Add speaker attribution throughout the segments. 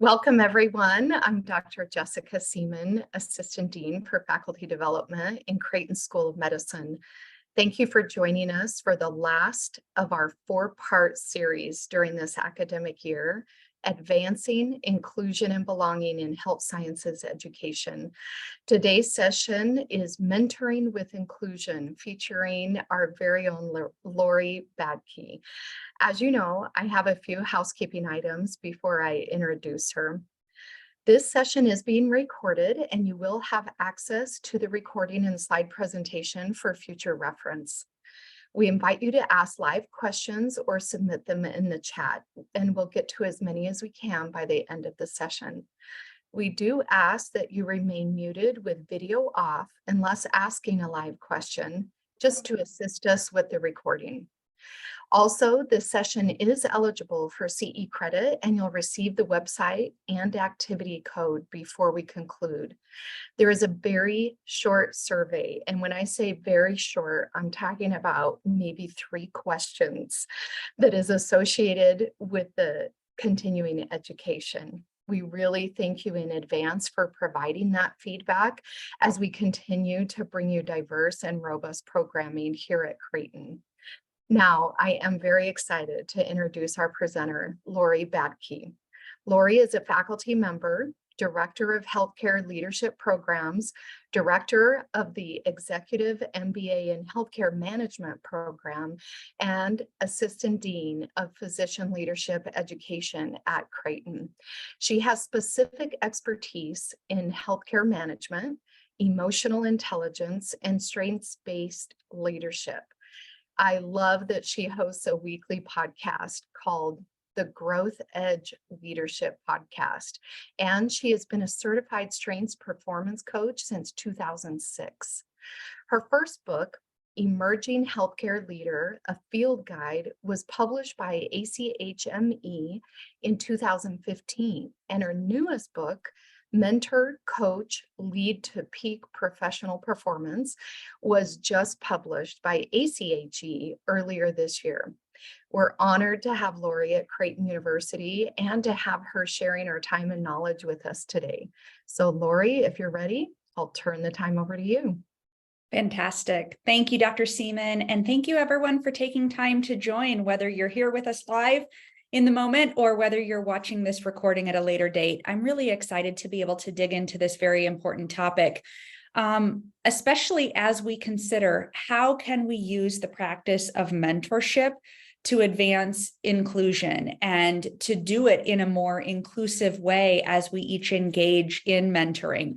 Speaker 1: Welcome, everyone. I'm Dr. Jessica Seaman, Assistant Dean for Faculty Development in Creighton School of Medicine. Thank you for joining us for the last of our four-part series during this academic year, Advancing Inclusion and Belonging in Health Sciences Education. Today's session is Mentoring with Inclusion, featuring our very own Laurie Baedke. As you know, I have a few housekeeping items before I introduce her. This session is being recorded and you will have access to the recording and slide presentation for future reference. We invite you to ask live questions or submit them in the chat, and we'll get to as many as we can by the end of the session. We do ask that you remain muted with video off unless asking a live question, just to assist us with the recording. Also, this session is eligible for CE credit, and you'll receive the website and activity code before we conclude. There is a very short survey, and when I say very short, I'm talking about maybe 3 questions that is associated with the continuing education. We really thank you in advance for providing that feedback as we continue to bring you diverse and robust programming here at Creighton. Now, I am very excited to introduce our presenter, Laurie Baedke. Laurie is a faculty member, Director of Healthcare Leadership Programs, Director of the Executive MBA in Healthcare Management Program, and Assistant Dean of Physician Leadership Education at Creighton. She has specific expertise in healthcare management, emotional intelligence, and strengths-based leadership. I love that she hosts a weekly podcast called the Growth Edge Leadership Podcast, and she has been a certified strengths performance coach since 2006. Her first book, Emerging Healthcare Leader, a Field Guide, was published by ACHME in 2015, and her newest book, Mentor, Coach, Lead to Peak Professional Performance, was just published by ACHE earlier this year. We're honored to have Laurie at Creighton University and to have her sharing her time and knowledge with us today. So Laurie, if you're ready, I'll turn the time over to you.
Speaker 2: Fantastic. Thank you, Dr. Seaman, and thank you everyone for taking time to join, whether you're here with us live in the moment or whether you're watching this recording at a later date. I'm really excited to be able to dig into this very important topic, especially as we consider how can we use the practice of mentorship to advance inclusion and to do it in a more inclusive way as we each engage in mentoring.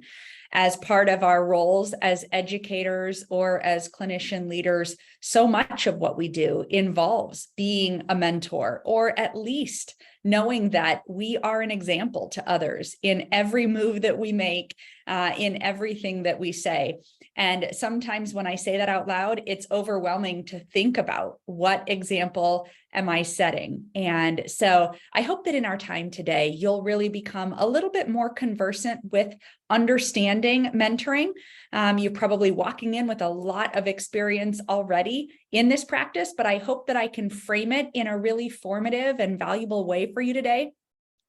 Speaker 2: As part of our roles as educators or as clinician leaders, so much of what we do involves being a mentor, or at least knowing that we are an example to others in every move that we make, in everything that we say. And sometimes when I say that out loud, it's overwhelming to think about what example am I setting. And so I hope that in our time today, you'll really become a little bit more conversant with understanding mentoring. You're probably walking in with a lot of experience already in this practice, but I hope that I can frame it in a really formative and valuable way for you today.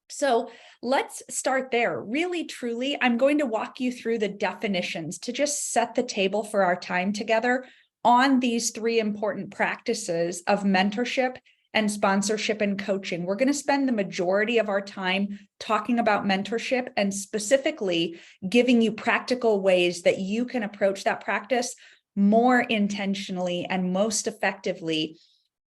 Speaker 2: So let's start there. Really, truly, I'm going to walk you through the definitions to just set the table for our time together on these 3 important practices of mentorship and sponsorship and coaching. We're going to spend the majority of our time talking about mentorship and specifically giving you practical ways that you can approach that practice more intentionally and most effectively,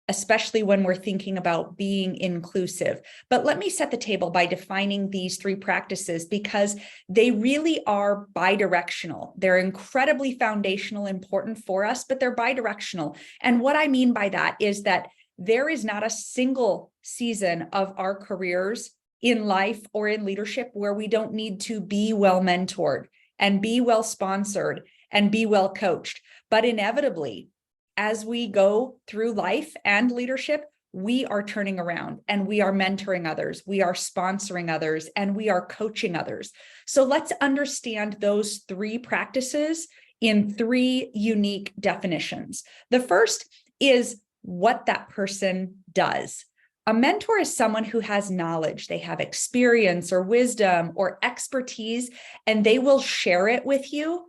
Speaker 2: especially when we're thinking about being inclusive. But let me set the table by defining these 3 practices because they really are bidirectional. They're incredibly foundational, important for us, but they're bidirectional. And what I mean by that is that there is not a single season of our careers in life or in leadership where we don't need to be well mentored and be well sponsored and be well coached. But inevitably, as we go through life and leadership, we are turning around and we are mentoring others, we are sponsoring others, and we are coaching others. So let's understand those 3 practices in 3 unique definitions. The first is what that person does. A mentor is someone who has knowledge, they have experience or wisdom or expertise, and they will share it with you.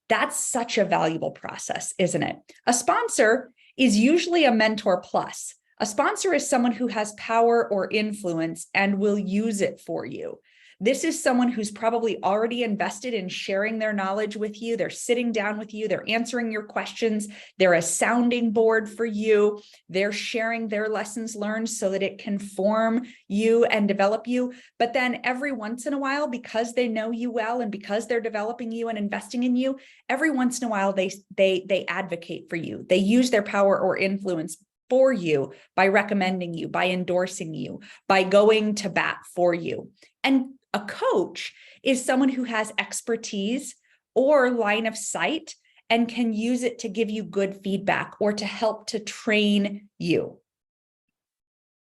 Speaker 2: That's such a valuable process, isn't it? A sponsor is usually a mentor plus. A sponsor is someone who has power or influence and will use it for you. This is someone who's probably already invested in sharing their knowledge with you. They're sitting down with you. They're answering your questions. They're a sounding board for you. They're sharing their lessons learned so that it can form you and develop you. But then every once in a while, because they know you well and because they're developing you and investing in you, every once in a while, they advocate for you. They use their power or influence for you by recommending you, by endorsing you, by going to bat for you. And a coach is someone who has expertise or line of sight and can use it to give you good feedback or to help to train you.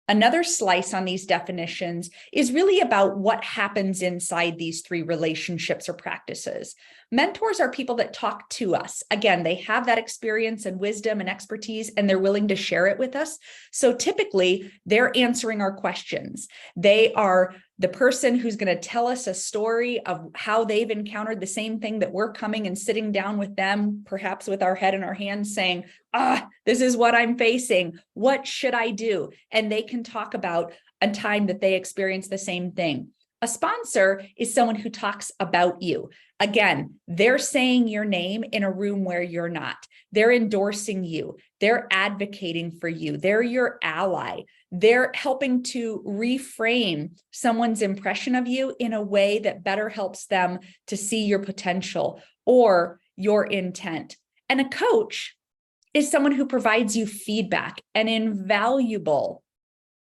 Speaker 2: Another slice on these definitions is really about what happens inside these three relationships or practices. Mentors are people that talk to us. Again, they have that experience and wisdom and expertise, and they're willing to share it with us. So typically, they're answering our questions. They are the person who's going to tell us a story of how they've encountered the same thing that we're coming and sitting down with them, perhaps with our head in our hands saying, this is what I'm facing. What should I do? And they can talk about a time that they experienced the same thing. A sponsor is someone who talks about you. Again, they're saying your name in a room where you're not. They're endorsing you. They're advocating for you. They're your ally. They're helping to reframe someone's impression of you in a way that better helps them to see your potential or your intent. And a coach is someone who provides you feedback, an invaluable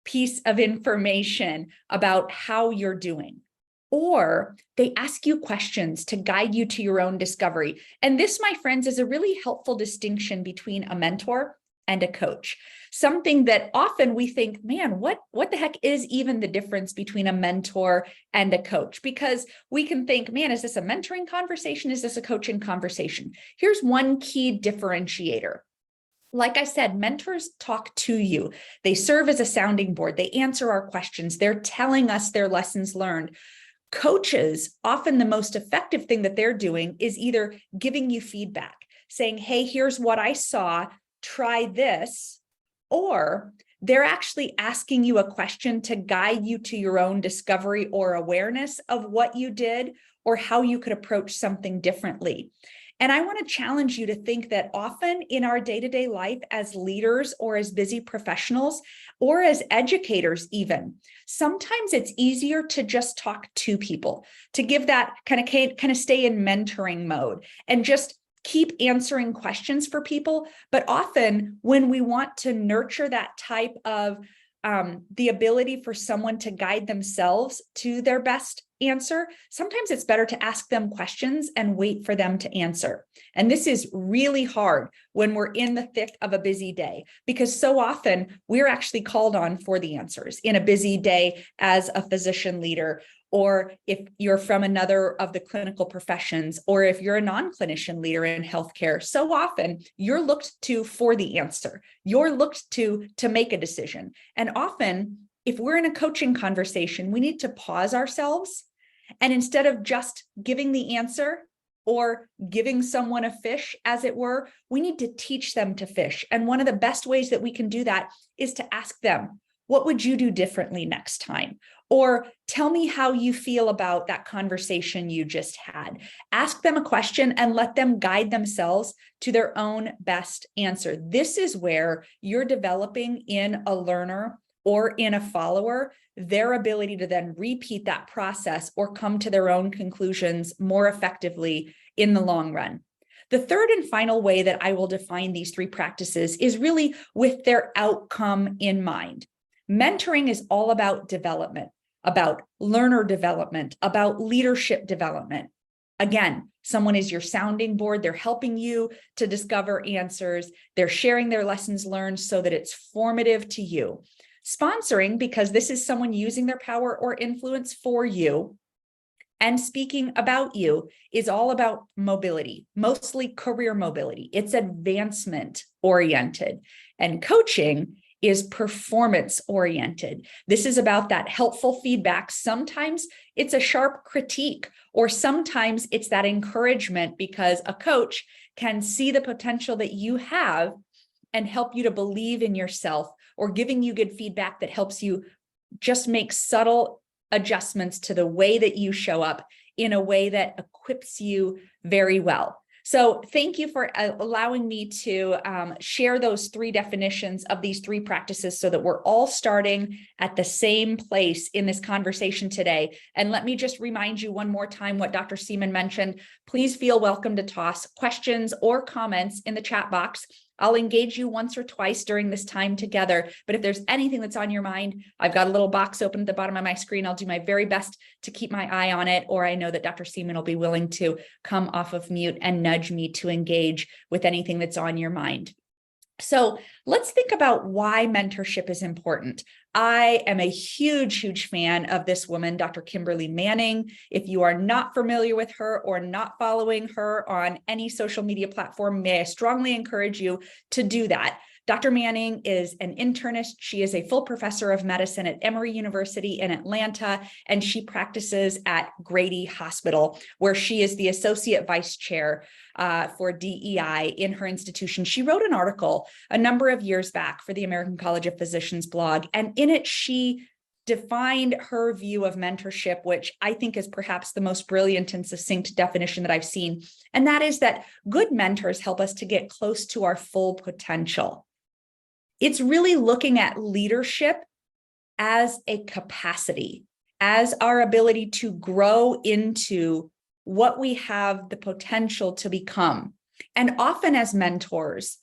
Speaker 2: piece of information about how you're doing. Or they ask you questions to guide you to your own discovery. And this, my friends, is a really helpful distinction between a mentor and a coach. Something that often we think, man, what the heck is even the difference between a mentor and a coach? Because we can think, man, is this a mentoring conversation? Is this a coaching conversation? Here's one key differentiator. Like I said, mentors talk to you. They serve as a sounding board. They answer our questions. They're telling us their lessons learned. Coaches, often the most effective thing that they're doing is either giving you feedback, saying, hey, here's what I saw, try this, or they're actually asking you a question to guide you to your own discovery or awareness of what you did or how you could approach something differently. And I want to challenge you to think that often in our day-to-day life as leaders or as busy professionals or as educators even, sometimes it's easier to just talk to people, to give that kind of stay in mentoring mode and just keep answering questions for people. But often when we want to nurture that type of the ability for someone to guide themselves to their best answer, sometimes it's better to ask them questions and wait for them to answer. And this is really hard when we're in the thick of a busy day, because so often we're actually called on for the answers in a busy day as a physician leader, or if you're from another of the clinical professions, or if you're a non-clinician leader in healthcare. So often you're looked to for the answer. You're looked to make a decision. And often, if we're in a coaching conversation, we need to pause ourselves. And instead of just giving the answer or giving someone a fish, as it were, we need to teach them to fish. And one of the best ways that we can do that is to ask them, what would you do differently next time? Or tell me how you feel about that conversation you just had. Ask them a question and let them guide themselves to their own best answer. This is where you're developing in a learner or in a follower their ability to then repeat that process or come to their own conclusions more effectively in the long run. The third and final way that I will define these three practices is really with their outcome in mind. Mentoring is all about development, about learner development, about leadership development. Again, someone is your sounding board. They're helping you to discover answers. They're sharing their lessons learned so that it's formative to you. Sponsoring, because this is someone using their power or influence for you and speaking about you, is all about mobility, mostly career mobility. It's advancement oriented. And coaching is performance oriented. This is about that helpful feedback. Sometimes it's a sharp critique, or sometimes it's that encouragement because a coach can see the potential that you have and help you to believe in yourself, or giving you good feedback that helps you just make subtle adjustments to the way that you show up in a way that equips you very well. So thank you for allowing me to share those three definitions of these three practices so that we're all starting at the same place in this conversation today. And let me just remind you one more time what Dr. Seaman mentioned. Please feel welcome to toss questions or comments in the chat box. I'll engage you once or twice during this time together. But if there's anything that's on your mind, I've got a little box open at the bottom of my screen. I'll do my very best to keep my eye on it, or I know that Dr. Seaman will be willing to come off of mute and nudge me to engage with anything that's on your mind. So let's think about why mentorship is important. I am a huge fan of this woman, Dr. Kimberly Manning. If you are not familiar with her or not following her on any social media platform, may I strongly encourage you to do that. Dr. Manning is an internist. She is a full professor of medicine at Emory University in Atlanta, and she practices at Grady Hospital, where she is the associate vice chair for DEI in her institution. She wrote an article a number of years back for the American College of Physicians blog, and in it she defined her view of mentorship, which I think is perhaps the most brilliant and succinct definition that I've seen. And that is that good mentors help us to get close to our full potential. It's really looking at leadership as a capacity, as our ability to grow into what we have the potential to become. And often as mentors,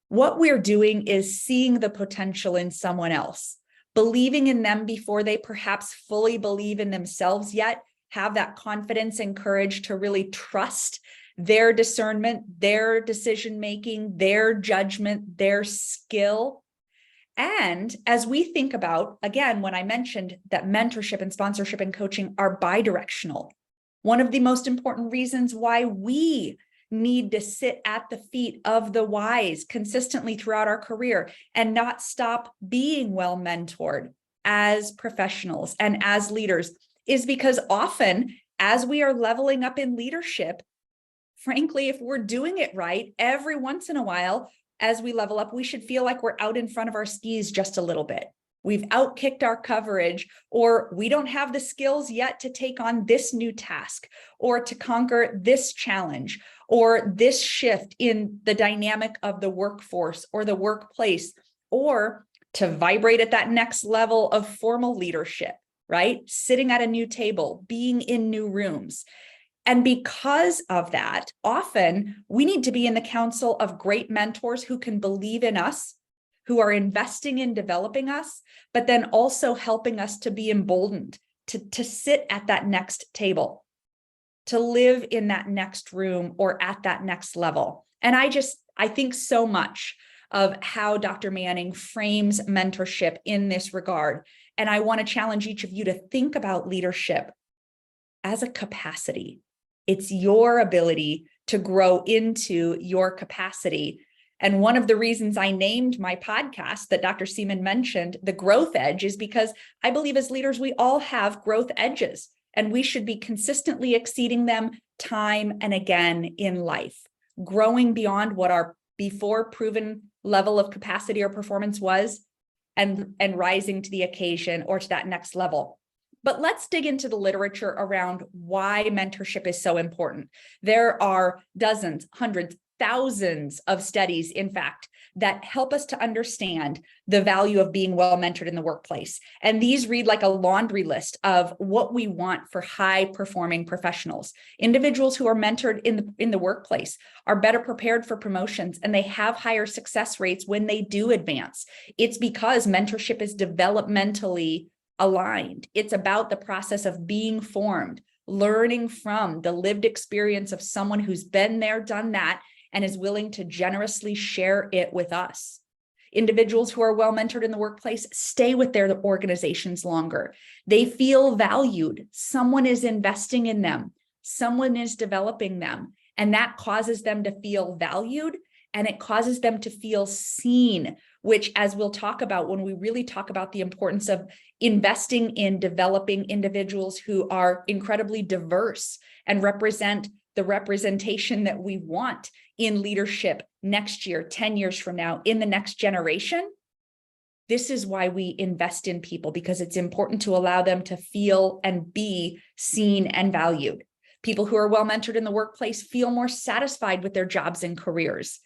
Speaker 2: what we're doing is seeing the potential in someone else, believing in them before they perhaps fully believe in themselves yet, have that confidence and courage to really trust their discernment, their decision-making, their judgment, their skill. And as we think about, again, when I mentioned that mentorship and sponsorship and coaching are bidirectional, one of the most important reasons why we need to sit at the feet of the wise consistently throughout our career and not stop being well mentored as professionals and as leaders is because often as we are leveling up in leadership, frankly, if we're doing it right, every once in a while, as we level up, we should feel like we're out in front of our skis just a little bit. We've outkicked our coverage, or we don't have the skills yet to take on this new task, or to conquer this challenge, or this shift in the dynamic of the workforce or the workplace, or to vibrate at that next level of formal leadership, right? Sitting at a new table, being in new rooms. And because of that, often we need to be in the counsel of great mentors who can believe in us, who are investing in developing us, but then also helping us to be emboldened, to sit at that next table, to live in that next room or at that next level. And I think so much of how Dr. Manning frames mentorship in this regard. And I want to challenge each of you to think about leadership as a capacity. It's your ability to grow into your capacity. And one of the reasons I named my podcast that Dr. Seaman mentioned, The Growth Edge, is because I believe as leaders, we all have growth edges, and we should be consistently exceeding them time and again in life, growing beyond what our before proven level of capacity or performance was, and rising to the occasion or to that next level. But let's dig into the literature around why mentorship is so important. There are dozens, hundreds, thousands of studies, in fact, that help us to understand the value of being well mentored in the workplace. And these read like a laundry list of what we want for high performing professionals. Individuals who are mentored in the workplace are better prepared for promotions, and they have higher success rates when they do advance. It's because mentorship is developmentally aligned. It's about the process of being formed, learning from the lived experience of someone who's been there, done that, and is willing to generously share it with us. Individuals who are well mentored in the workplace stay with their organizations longer. They feel valued. Someone is investing in them. Someone is developing them. And that causes them to feel valued and it causes them to feel seen, which, as we'll talk about when we really talk about the importance of investing in developing individuals who are incredibly diverse and represent the representation that we want in leadership next year, 10 years from now, in the next generation. This is why we invest in people, because it's important to allow them to feel and be seen and valued. People who are well mentored in the workplace feel more satisfied with their jobs and careers,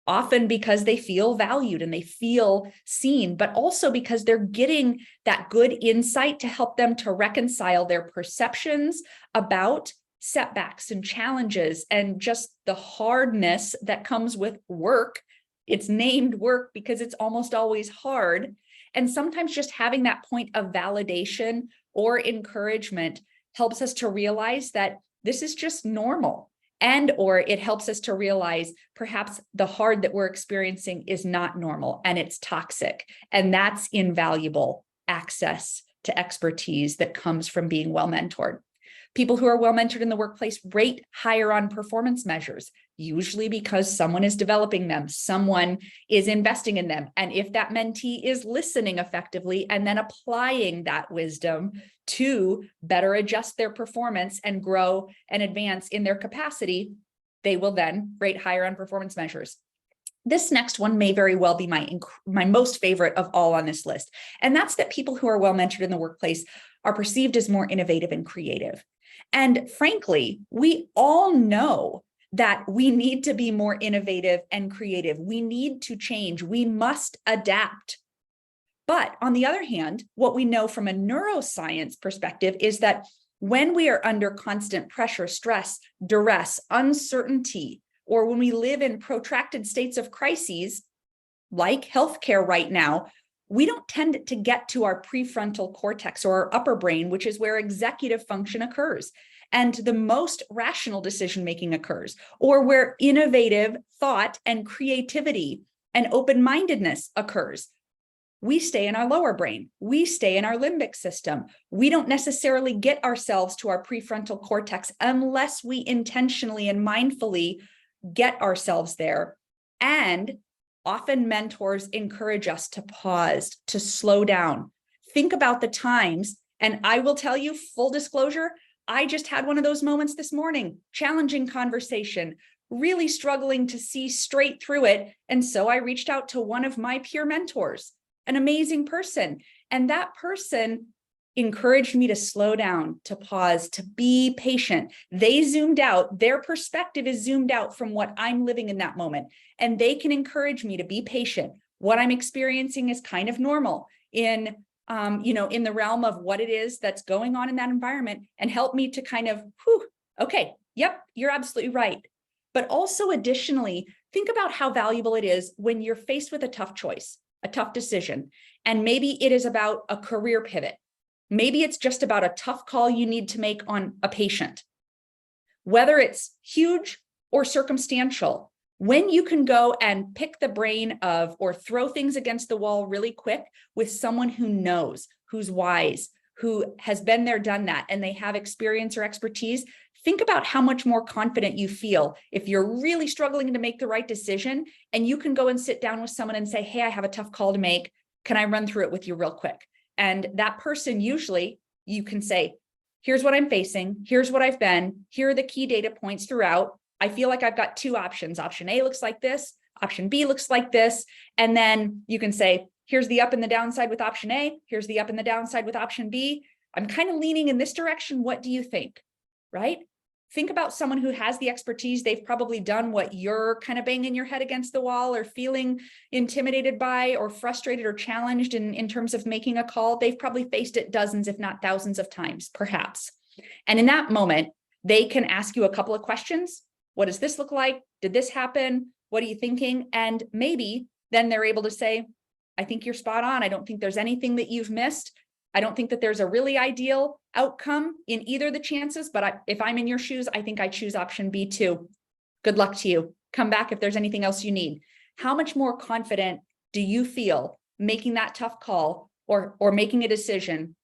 Speaker 2: often because they feel valued and they feel seen, but also because they're getting that good insight to help them to reconcile their perceptions about setbacks and challenges and just the hardness that comes with work. It's named work because it's almost always hard. And sometimes just having that point of validation or encouragement helps us to realize that this is just normal. And or it helps us to realize perhaps the hard that we're experiencing is not normal and it's toxic. And that's invaluable access to expertise that comes from being well mentored. People who are well mentored in the workplace rate higher on performance measures, usually because someone is developing them, someone is investing in them. And if that mentee is listening effectively and then applying that wisdom to better adjust their performance and grow and advance in their capacity, they will then rate higher on performance measures. This next one may very well be my most favorite of all on this list. And that's that people who are well mentored in the workplace are perceived as more innovative and creative. And frankly, we all know that we need to be more innovative and creative. We need to change. We must adapt. But on the other hand, what we know from a neuroscience perspective is that when we are under constant pressure, stress, duress, uncertainty, or when we live in protracted states of crises, like healthcare right now, we don't tend to get to our prefrontal cortex or our upper brain, which is where executive function occurs and the most rational decision-making occurs, or where innovative thought and creativity and open-mindedness occurs. We stay in our lower brain. We stay in our limbic system. We don't necessarily get ourselves to our prefrontal cortex unless we intentionally and mindfully get ourselves there. And often mentors encourage us to pause, to slow down, think about the times. And I will tell you, full disclosure, I just had one of those moments this morning, challenging conversation, really struggling to see straight through it. And so I reached out to one of my peer mentors, an amazing person. And that person encouraged me to slow down, to pause, to be patient. They zoomed out. Their perspective is zoomed out from what I'm living in that moment. And they can encourage me to be patient. What I'm experiencing is kind of normal in the realm of what it is that's going on in that environment, and help me to kind of, okay, yep, you're absolutely right. But also additionally, think about how valuable it is when you're faced with a tough choice, a tough decision, and maybe it is about a career pivot. Maybe it's just about a tough call you need to make on a patient. Whether it's huge or circumstantial, when you can go and pick the brain of or throw things against the wall really quick with someone who knows, who's wise, who has been there, done that, and they have experience or expertise, think about how much more confident you feel if you're really struggling to make the right decision and you can go and sit down with someone and say, hey, I have a tough call to make. Can I run through it with you real quick? And that person, usually you can say, here's what I'm facing. Here's what I've been. Here are the key data points throughout. I feel like I've got two options. Option A looks like this. Option B looks like this. And then you can say, here's the up and the downside with option A. Here's the up and the downside with option B. I'm kind of leaning in this direction. What do you think? Right? Think about someone who has the expertise. They've probably done what you're kind of banging your head against the wall or feeling intimidated by or frustrated or challenged in terms of making a call. They've probably faced it dozens, if not thousands of times, perhaps. And in that moment, they can ask you a couple of questions. What does this look like? Did this happen? What are you thinking? And maybe then they're able to say, I think you're spot on. I don't think there's anything that you've missed. I don't think that there's a really ideal outcome in either of the chances, but if I'm in your shoes, I think I choose option B too. Good luck to you. Come back if there's anything else you need. How much more confident do you feel making that tough call or making a decision,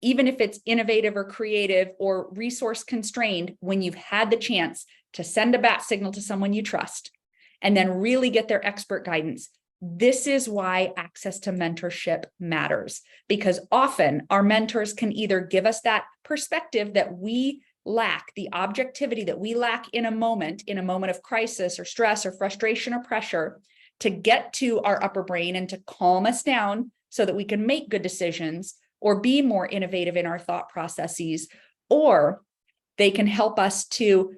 Speaker 2: even if it's innovative or creative or resource constrained, when you've had the chance to send a bat signal to someone you trust and then really get their expert guidance. This is why access to mentorship matters, because often our mentors can either give us that perspective that we lack, the objectivity that we lack in a moment of crisis or stress or frustration or pressure, to get to our upper brain and to calm us down so that we can make good decisions or be more innovative in our thought processes, or they can help us to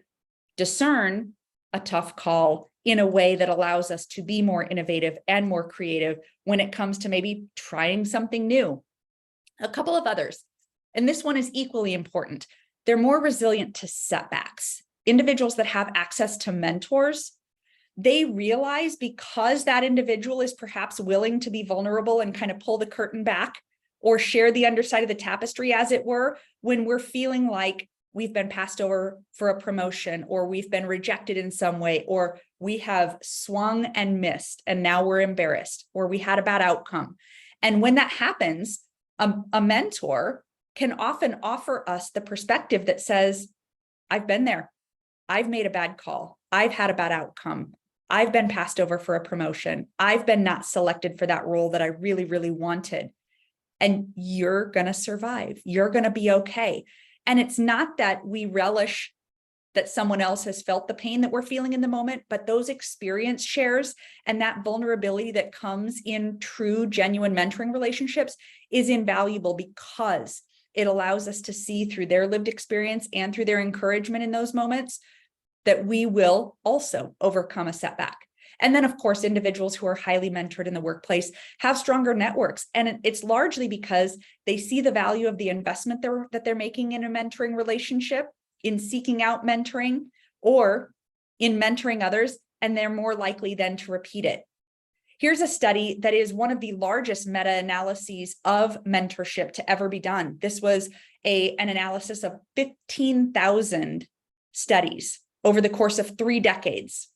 Speaker 2: discern a tough call in a way that allows us to be more innovative and more creative when it comes to maybe trying something new. A couple of others, and this one is equally important. They're more resilient to setbacks. Individuals that have access to mentors, they realize, because that individual is perhaps willing to be vulnerable and kind of pull the curtain back or share the underside of the tapestry, as it were, when we're feeling like we've been passed over for a promotion, or we've been rejected in some way, or we have swung and missed and now we're embarrassed, or we had a bad outcome. And when that happens, a mentor can often offer us the perspective that says, I've been there. I've made a bad call. I've had a bad outcome. I've been passed over for a promotion. I've been not selected for that role that I really, really wanted. And you're going to survive. You're going to be okay. And it's not that we relish that someone else has felt the pain that we're feeling in the moment, but those experience shares and that vulnerability that comes in true, genuine mentoring relationships is invaluable, because it allows us to see through their lived experience and through their encouragement in those moments that we will also overcome a setback. And then, of course, individuals who are highly mentored in the workplace have stronger networks. And it's largely because they see the value of the investment that they're making in a mentoring relationship, in seeking out mentoring, or in mentoring others, and they're more likely then to repeat it. Here's a study that is one of the largest meta-analyses of mentorship to ever be done. This was an analysis of 15,000 studies over the course of 3 decades.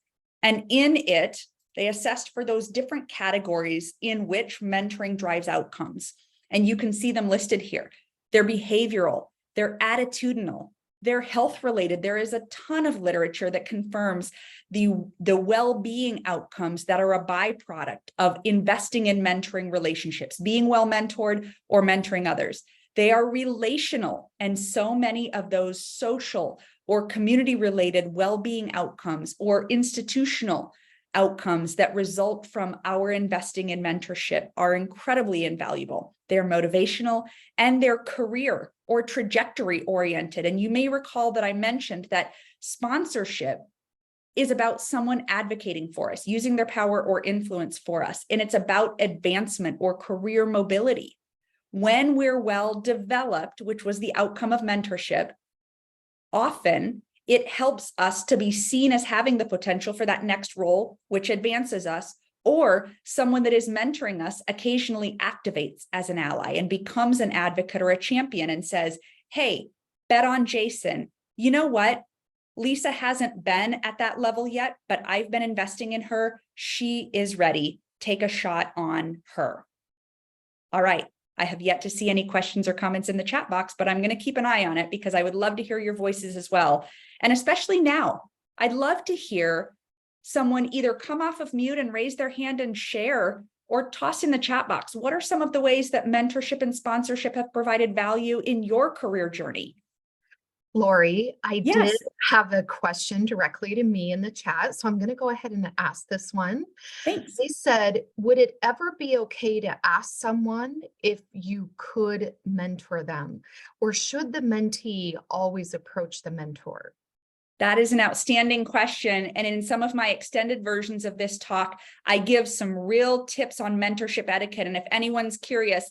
Speaker 2: And in it, they assessed for those different categories in which mentoring drives outcomes. And you can see them listed here. They're behavioral, they're attitudinal, they're health related. There is a ton of literature that confirms the well-being outcomes that are a byproduct of investing in mentoring relationships, being well mentored or mentoring others. They are relational, and so many of those social or community-related well-being outcomes or institutional outcomes that result from our investing in mentorship are incredibly invaluable. They're motivational and they're career or trajectory oriented. And you may recall that I mentioned that sponsorship is about someone advocating for us, using their power or influence for us. And it's about advancement or career mobility. When we're well developed, which was the outcome of mentorship, often it helps us to be seen as having the potential for that next role, which advances us, or someone that is mentoring us occasionally activates as an ally and becomes an advocate or a champion and says, hey, bet on Jason. You know what? Lisa hasn't been at that level yet, but I've been investing in her. She is ready. Take a shot on her. All right. I have yet to see any questions or comments in the chat box, but I'm going to keep an eye on it because I would love to hear your voices as well. And especially now, I'd love to hear someone either come off of mute and raise their hand and share, or toss in the chat box. What are some of the ways that mentorship and sponsorship have provided value in your career journey?
Speaker 1: Laurie, I did
Speaker 2: Yes.
Speaker 1: have a question directly to me in the chat, so I'm going to go ahead and ask this one.
Speaker 2: Thanks.
Speaker 1: They said, would it ever be okay to ask someone if you could mentor them, or should the mentee always approach the mentor?
Speaker 2: That is an outstanding question. And in some of my extended versions of this talk, I give some real tips on mentorship etiquette. And if anyone's curious,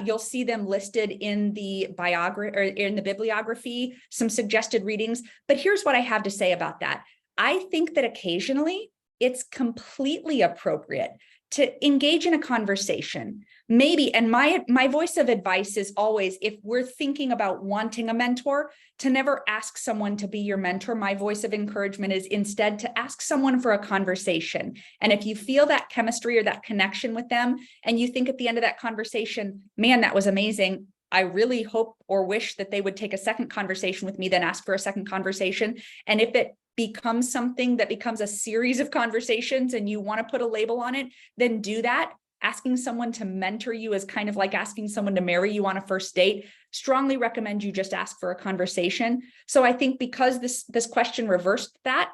Speaker 2: you'll see them listed in the biography or in the bibliography, some suggested readings. But here's what I have to say about that. I think that occasionally it's completely appropriate to engage in a conversation. Maybe, and my voice of advice is always, if we're thinking about wanting a mentor, to never ask someone to be your mentor. My voice of encouragement is instead to ask someone for a conversation. And if you feel that chemistry or that connection with them, and you think at the end of that conversation, man, that was amazing, I really hope or wish that they would take a second conversation with me, then ask for a second conversation. And if it becomes something that becomes a series of conversations and you want to put a label on it, then do that. Asking someone to mentor you is kind of like asking someone to marry you on a first date. Strongly recommend you just ask for a conversation. So I think because this question reversed that,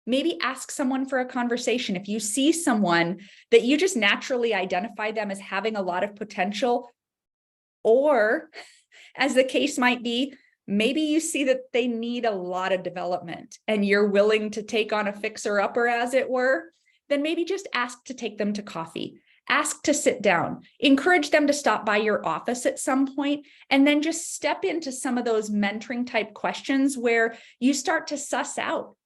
Speaker 2: maybe ask someone for a conversation. If you see someone that you just naturally identify them as having a lot of potential, or as the case might be, maybe you see that they need a lot of development and you're willing to take on a fixer-upper, as it were, then maybe just ask to take them to coffee. Ask to sit down, encourage them to stop by your office at some point, and then just step into some of those mentoring type questions where you start to suss out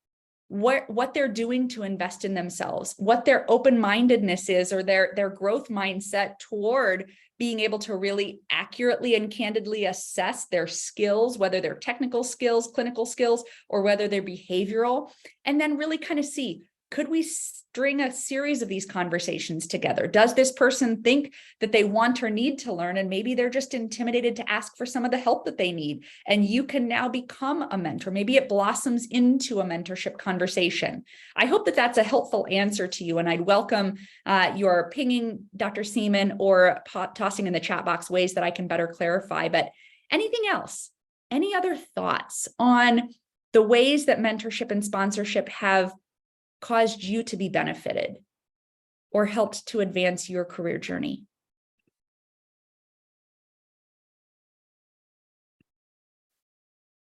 Speaker 2: what they're doing to invest in themselves, what their open-mindedness is, or their growth mindset toward being able to really accurately and candidly assess their skills, whether they're technical skills, clinical skills, or whether they're behavioral, and then really kind of see, could we string a series of these conversations together? Does this person think that they want or need to learn, and maybe they're just intimidated to ask for some of the help that they need, and you can now become a mentor? Maybe it blossoms into a mentorship conversation. I hope that that's a helpful answer to you, and I'd welcome your pinging Dr. Seaman or tossing in the chat box ways that I can better clarify. But anything else? Any other thoughts on the ways that mentorship and sponsorship have caused you to be benefited or helped to advance your career journey?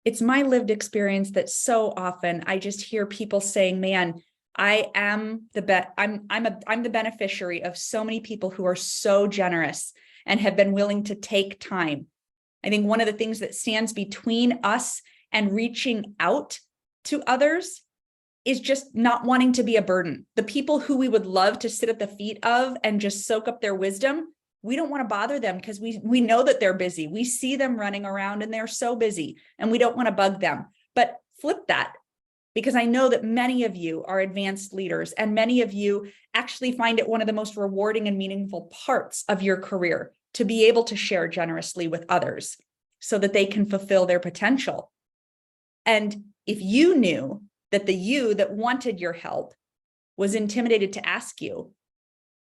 Speaker 2: It's my lived experience that so often I just hear people saying, man, I'm the beneficiary of so many people who are so generous and have been willing to take time. I think one of the things that stands between us and reaching out to others is just not wanting to be a burden. The people who we would love to sit at the feet of and just soak up their wisdom, we don't want to bother them because we know that they're busy. We see them running around and they're so busy and we don't want to bug them. But flip that, because I know that many of you are advanced leaders and many of you actually find it one of the most rewarding and meaningful parts of your career to be able to share generously with others so that they can fulfill their potential. And if you knew that the you that wanted your help was intimidated to ask you,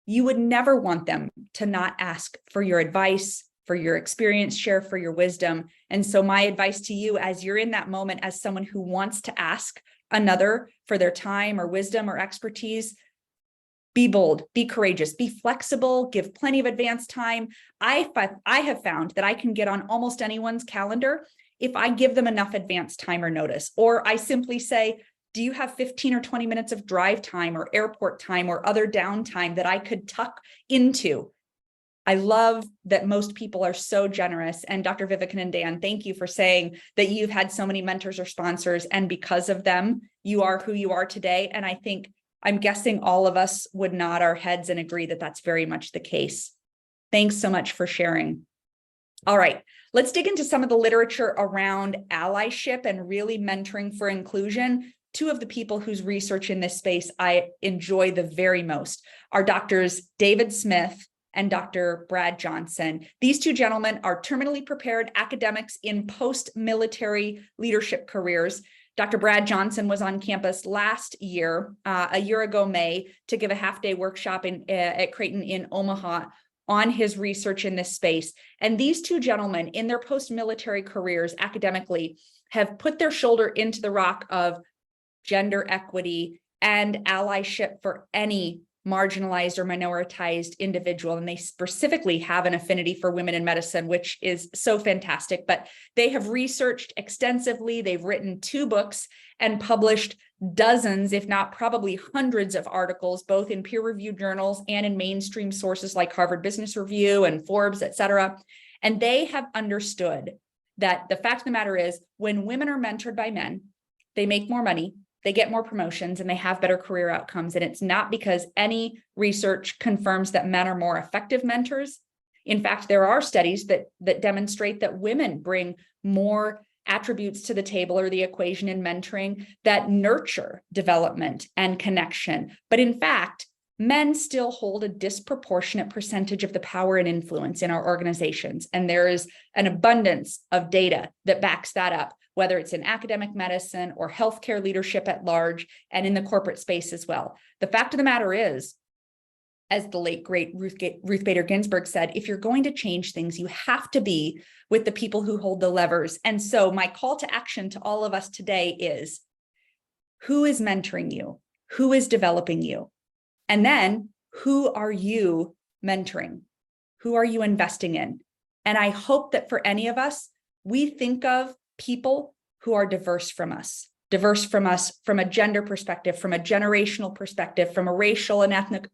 Speaker 2: you would never want them to not ask for your advice, for your experience, share for your wisdom. And so my advice to you, as you're in that moment, as someone who wants to ask another for their time or wisdom or expertise, be bold, be courageous, be flexible, give plenty of advance time. I have found that I can get on almost anyone's calendar if I give them enough advance time or notice, or I simply say, do you have 15 or 20 minutes of drive time or airport time or other downtime that I could tuck into? I love that most people are so generous. And Dr. Vivikan and Dan, thank you for saying that you've had so many mentors or sponsors, and because of them, you are who you are today. And I'm guessing all of us would nod our heads and agree that that's very much the case. Thanks so much for sharing. All right, let's dig into some of the literature around allyship and really mentoring for inclusion. Two of the people whose research in this space I enjoy the very most are Drs. David Smith and Dr. Brad Johnson. These two gentlemen are terminally prepared academics in post-military leadership careers. Dr. Brad Johnson was on campus last year, a year ago May, to give a half-day workshop at Creighton in Omaha on his research in this space. And these two gentlemen, in their post-military careers academically, have put their shoulder into the rock of gender equity and allyship for any marginalized or minoritized individual. And they specifically have an affinity for women in medicine, which is so fantastic. But they have researched extensively. They've written 2 books and published dozens, if not probably hundreds of articles, both in peer-reviewed journals and in mainstream sources like Harvard Business Review and Forbes, et cetera. And they have understood that the fact of the matter is, when women are mentored by men, they make more money, they get more promotions, and they have better career outcomes. And it's not because any research confirms that men are more effective mentors. In fact, there are studies that demonstrate that women bring more attributes to the table or the equation in mentoring that nurture development and connection. But in fact, men still hold a disproportionate percentage of the power and influence in our organizations. And there is an abundance of data that backs that up, whether it's in academic medicine or healthcare leadership at large and in the corporate space as well. The fact of the matter is, as the late, great Ruth Bader Ginsburg said, if you're going to change things, you have to be with the people who hold the levers. And so my call to action to all of us today is, who is mentoring you? Who is developing you? And then, who are you mentoring? Who are you investing in? And I hope that for any of us, we think of people who are diverse from us from a gender perspective, from a generational perspective, from a racial and ethnic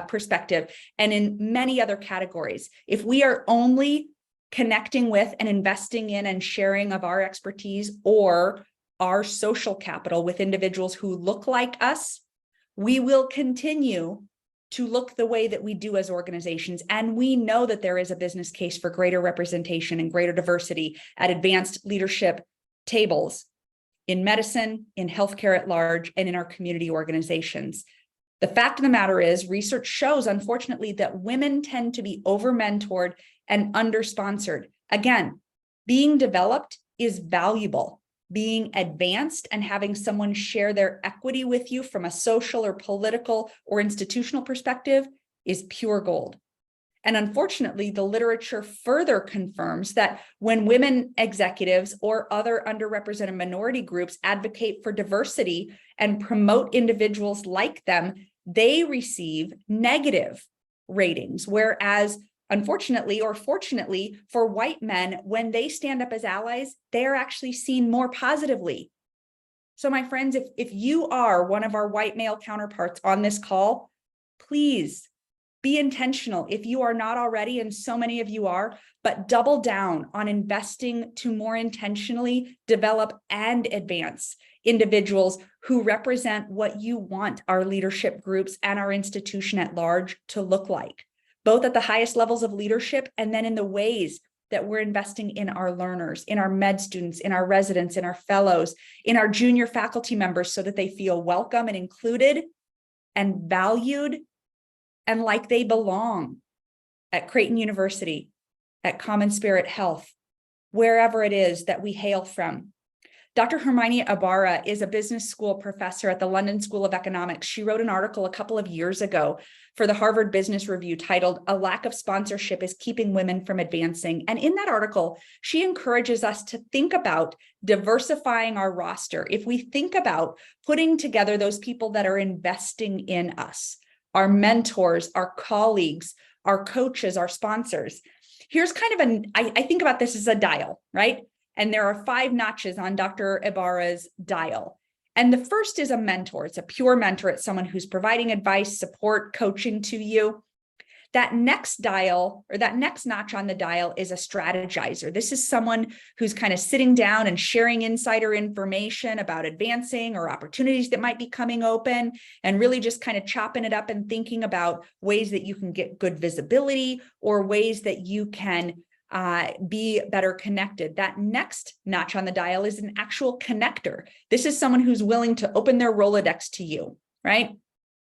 Speaker 2: perspective, and in many other categories. If we are only connecting with and investing in and sharing of our expertise or our social capital with individuals who look like us, we will continue to look the way that we do as organizations. And we know that there is a business case for greater representation and greater diversity at advanced leadership tables in medicine, in healthcare at large, and in our community organizations. The fact of the matter is, research shows, unfortunately, that women tend to be over-mentored and under-sponsored. Again, being developed is valuable. Being advanced and having someone share their equity with you from a social or political or institutional perspective is pure gold. And unfortunately, the literature further confirms that when women executives or other underrepresented minority groups advocate for diversity and promote individuals like them, they receive negative ratings. Whereas, unfortunately or fortunately for white men, when they stand up as allies, they're actually seen more positively. So my friends, if you are one of our white male counterparts on this call, please be intentional if you are not already, and so many of you are, but double down on investing to more intentionally develop and advance individuals who represent what you want our leadership groups and our institution at large to look like, both at the highest levels of leadership and then in the ways that we're investing in our learners, in our med students, in our residents, in our fellows, in our junior faculty members, so that they feel welcome and included and valued and like they belong at Creighton University, at Common Spirit Health, wherever it is that we hail from. Dr. Hermione Ibarra is a business school professor at the London School of Economics. She wrote an article a couple of years ago for the Harvard Business Review titled, "A Lack of Sponsorship is Keeping Women from Advancing." And in that article, she encourages us to think about diversifying our roster. If we think about putting together those people that are investing in us, our mentors, our colleagues, our coaches, our sponsors. Here's kind of I think about this as a dial, right? And there are 5 notches on Dr. Ibarra's dial. And the first is a mentor. It's a pure mentor. It's someone who's providing advice, support, coaching to you. That next dial, or that next notch on the dial, is a strategizer. This is someone who's kind of sitting down and sharing insider information about advancing or opportunities that might be coming open, and really just kind of chopping it up and thinking about ways that you can get good visibility or ways that you can be better connected. That next notch on the dial is an actual connector. This is someone who's willing to open their Rolodex to you, right?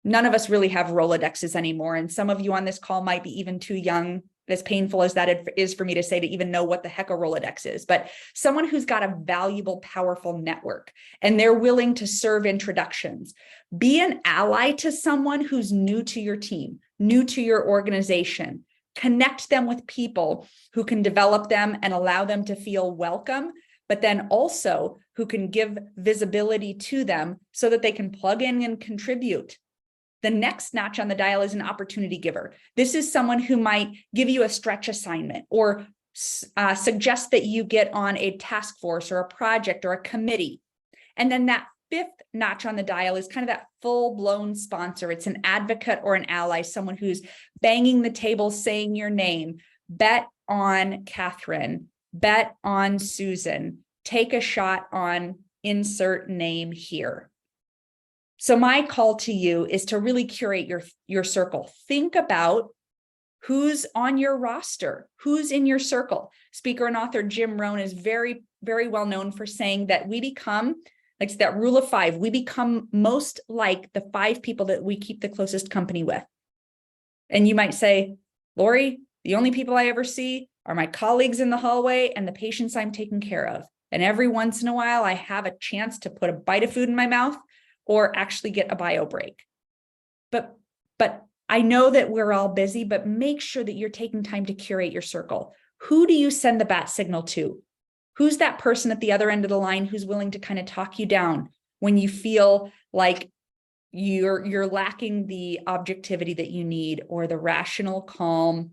Speaker 2: None of us really have Rolodexes anymore. And some of you on this call might be even too young, as painful as that is for me to say, to even know what the heck a Rolodex is. But someone who's got a valuable, powerful network, and they're willing to serve introductions. Be an ally to someone who's new to your team, new to your organization. Connect them with people who can develop them and allow them to feel welcome, but then also who can give visibility to them so that they can plug in and contribute. The next notch on the dial is an opportunity giver. This is someone who might give you a stretch assignment or suggest that you get on a task force or a project or a committee. And then that 5th notch on the dial is kind of that full-blown sponsor. It's an advocate or an ally, someone who's banging the table, saying your name. Bet on Catherine, bet on Susan, take a shot on insert name here. So my call to you is to really curate your circle. Think about who's on your roster, who's in your circle. Speaker and author Jim Rohn is very, very well known for saying that we become Like that rule of 5, we become most like the 5 people that we keep the closest company with. And you might say, Laurie, the only people I ever see are my colleagues in the hallway and the patients I'm taking care of. And every once in a while, I have a chance to put a bite of food in my mouth or actually get a bio break. But I know that we're all busy, but make sure that you're taking time to curate your circle. Who do you send the bat signal to? Who's that person at the other end of the line who's willing to kind of talk you down when you feel like you're lacking the objectivity that you need, or the rational, calm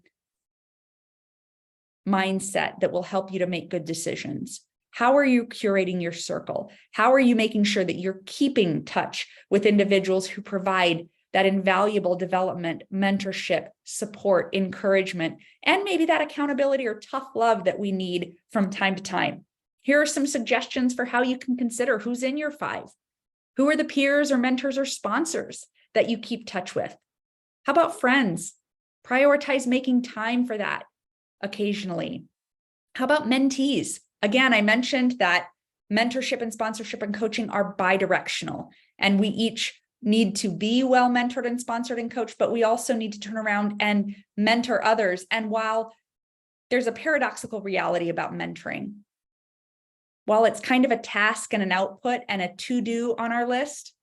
Speaker 2: mindset that will help you to make good decisions? How are you curating your circle? How are you making sure that you're keeping touch with individuals who provide that invaluable development, mentorship, support, encouragement, and maybe that accountability or tough love that we need from time to time? Here are some suggestions for how you can consider who's in your 5. Who are the peers or mentors or sponsors that you keep touch with? How about friends? Prioritize making time for that occasionally. How about mentees? Again, I mentioned that mentorship and sponsorship and coaching are bidirectional, and we each need to be well mentored and sponsored and coached, but we also need to turn around and mentor others. And while there's a paradoxical reality about mentoring, while it's kind of a task and an output and a to-do on our list,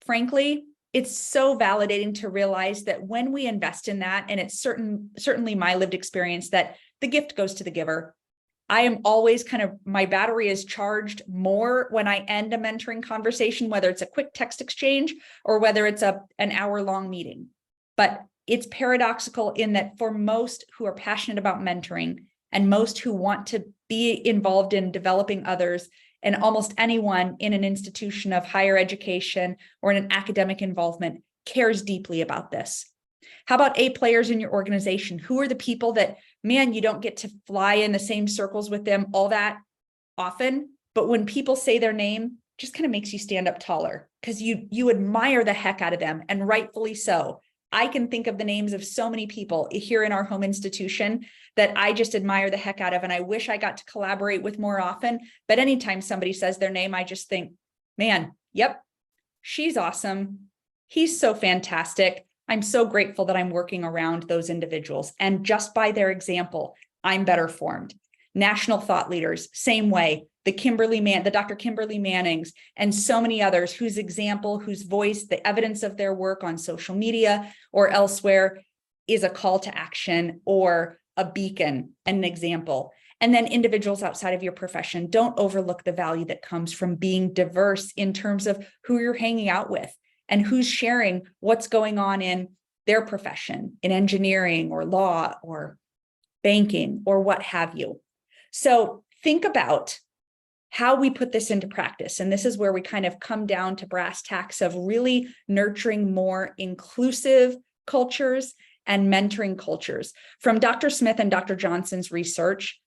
Speaker 2: frankly, it's so validating to realize that when we invest in that, and it's certainly my lived experience that the gift goes to the giver. I am always my battery is charged more when I end a mentoring conversation, whether it's a quick text exchange or whether it's an hour-long meeting. But it's paradoxical in that for most who are passionate about mentoring and most who want to be involved in developing others, and almost anyone in an institution of higher education or in an academic involvement cares deeply about this. How about A players in your organization? Who are the people that, man, you don't get to fly in the same circles with them all that often, but when people say their name, just kind of makes you stand up taller because you admire the heck out of them, and rightfully so. I can think of the names of so many people here in our home institution that I just admire the heck out of, and I wish I got to collaborate with more often. But anytime somebody says their name, I just think, man, yep, she's awesome. He's so fantastic. I'm so grateful that I'm working around those individuals. And just by their example, I'm better formed. National thought leaders, same way. The Dr. Kimberly Mannings, and so many others whose example, whose voice, the evidence of their work on social media or elsewhere is a call to action or a beacon and an example. And then individuals outside of your profession, don't overlook the value that comes from being diverse in terms of who you're hanging out with and who's sharing what's going on in their profession, in engineering or law or banking or what have you. So think about how we put this into practice. And this is where we kind of come down to brass tacks of really nurturing more inclusive cultures and mentoring cultures. From Dr. Smith and Dr. Johnson's research,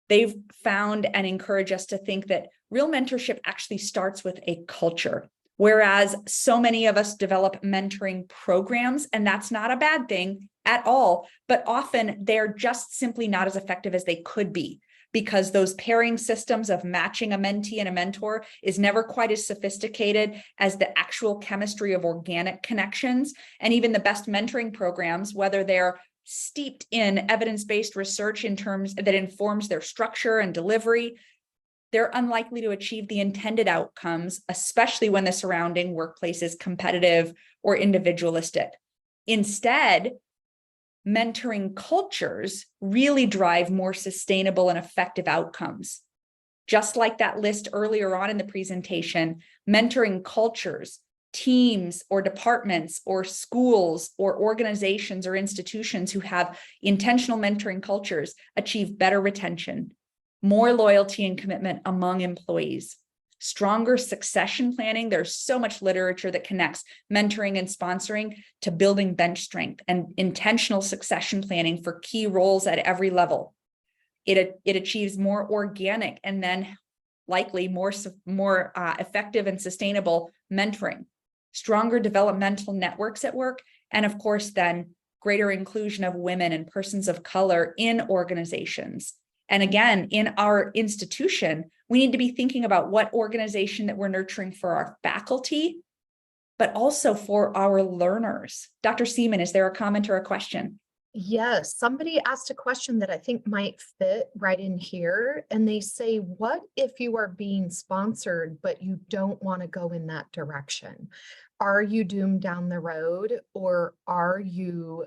Speaker 2: they've found and encourage us to think that real mentorship actually starts with a culture. Whereas so many of us develop mentoring programs, and that's not a bad thing at all, but often they're just simply not as effective as they could be, because those pairing systems of matching a mentee and a mentor is never quite as sophisticated as the actual chemistry of organic connections. And even the best mentoring programs, whether they're steeped in evidence-based research in terms that informs their structure and delivery, they're unlikely to achieve the intended outcomes, especially when the surrounding workplace is competitive or individualistic. Instead, mentoring cultures really drive more sustainable and effective outcomes. Just like that list earlier on in the presentation, mentoring cultures, teams or departments or schools or organizations or institutions who have intentional mentoring cultures achieve better retention, more loyalty and commitment among employees, stronger succession planning. There's so much literature that connects mentoring and sponsoring to building bench strength and intentional succession planning for key roles at every level. It achieves more organic and then likely more effective and sustainable mentoring, stronger developmental networks at work, and of course then greater inclusion of women and persons of color in organizations. And again, in our institution, we need to be thinking about what organization that we're nurturing for our faculty, but also for our learners. Dr. Seaman, is there a comment or a question?
Speaker 1: Yes, somebody asked a question that I think might fit right in here. And they say, what if you are being sponsored, but you don't want to go in that direction? Are you doomed down the road, or are you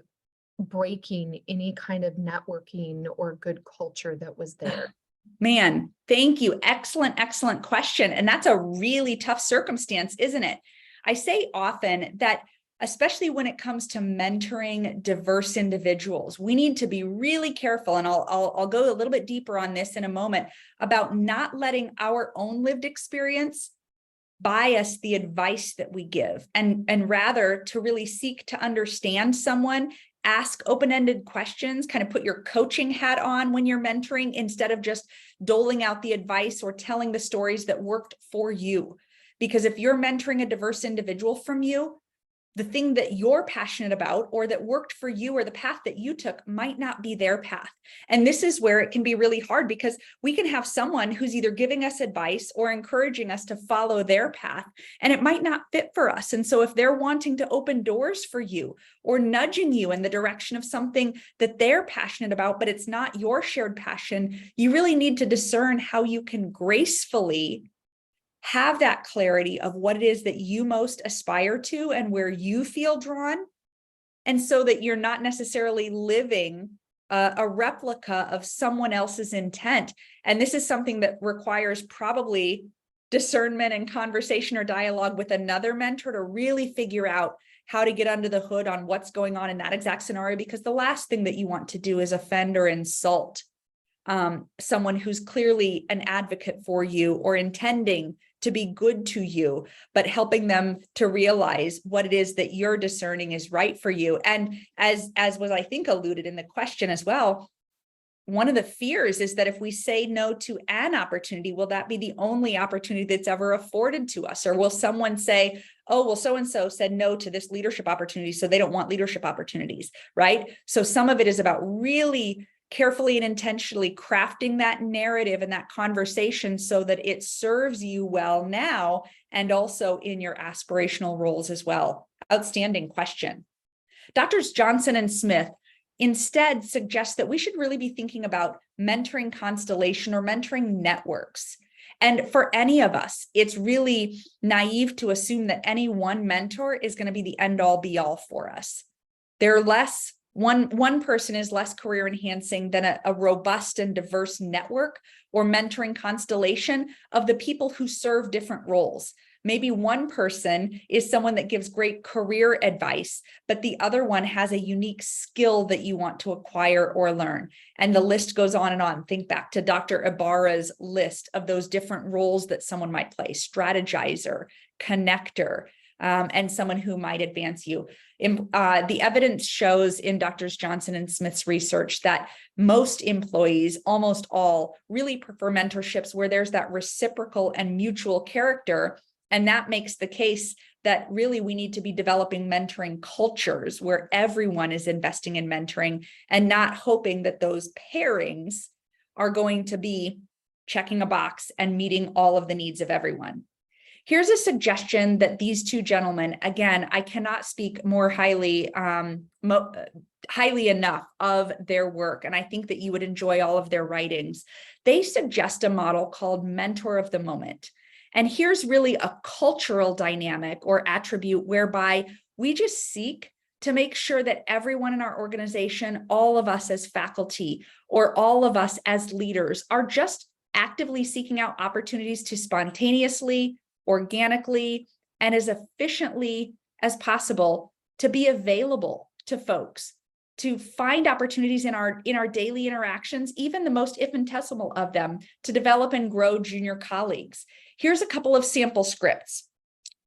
Speaker 1: breaking any kind of networking or good culture that was there?
Speaker 2: Man, thank you. Excellent, excellent question. And that's a really tough circumstance, isn't it? I say often that, especially when it comes to mentoring diverse individuals, we need to be really careful. And I'll go a little bit deeper on this in a moment, about not letting our own lived experience bias the advice that we give, and rather to really seek to understand someone, ask open-ended questions, kind of put your coaching hat on when you're mentoring, instead of just doling out the advice or telling the stories that worked for you. Because if you're mentoring a diverse individual from you, the thing that you're passionate about or that worked for you or the path that you took might not be their path. And this is where it can be really hard, because we can have someone who's either giving us advice or encouraging us to follow their path, and it might not fit for us. And so if they're wanting to open doors for you or nudging you in the direction of something that they're passionate about, but it's not your shared passion, you really need to discern how you can gracefully have that clarity of what it is that you most aspire to and where you feel drawn. And so that you're not necessarily living a replica of someone else's intent. And this is something that requires probably discernment and conversation or dialogue with another mentor to really figure out how to get under the hood on what's going on in that exact scenario, because the last thing that you want to do is offend or insult someone who's clearly an advocate for you or intending to be good to you, but helping them to realize what it is that you're discerning is right for you. And as was, I think, alluded in the question as well, one of the fears is that if we say no to an opportunity, will that be the only opportunity that's ever afforded to us? Or will someone say, oh, well, so-and-so said no to this leadership opportunity, so they don't want leadership opportunities, right? So some of it is about really carefully and intentionally crafting that narrative and that conversation so that it serves you well now and also in your aspirational roles as well. Outstanding question. Doctors Johnson and Smith instead suggest that we should really be thinking about mentoring constellation or mentoring networks. And for any of us, it's really naive to assume that any one mentor is going to be the end all be all for us. They're less One person is less career enhancing than a robust and diverse network or mentoring constellation of the people who serve different roles. Maybe one person is someone that gives great career advice, but the other one has a unique skill that you want to acquire or learn. And the list goes on and on. Think back to Dr. Ibarra's list of those different roles that someone might play: strategizer, connector, and someone who might advance you. The evidence shows in Drs. Johnson and Smith's research that most employees, almost all, really prefer mentorships where there's that reciprocal and mutual character. And that makes the case that really we need to be developing mentoring cultures where everyone is investing in mentoring and not hoping that those pairings are going to be checking a box and meeting all of the needs of everyone. Here's a suggestion that these two gentlemen, again, I cannot speak more highly enough of their work, and I think that you would enjoy all of their writings. They suggest a model called mentor of the moment. And here's really a cultural dynamic or attribute whereby we just seek to make sure that everyone in our organization, all of us as faculty, or all of us as leaders, are just actively seeking out opportunities to spontaneously, organically, and as efficiently as possible to be available to folks, to find opportunities in our daily interactions, even the most infinitesimal of them, to develop and grow junior colleagues. Here's a couple of sample scripts.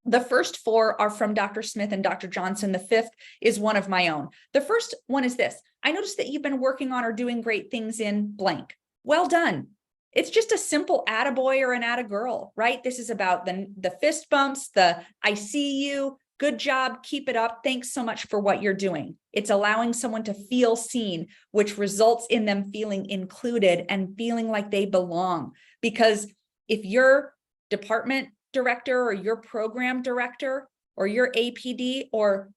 Speaker 2: The first four are from Dr. Smith and Dr. Johnson. The fifth is one of my own. The first one is this: I noticed that you've been working on or doing great things in blank. Well done. It's just a simple attaboy or an attagirl, right? This is about the fist bumps, the I see you, Good job. Keep it up. Thanks so much for what you're doing. It's allowing someone to feel seen, which results in them feeling included and feeling like they belong. Because if your department director or your program director or your APD or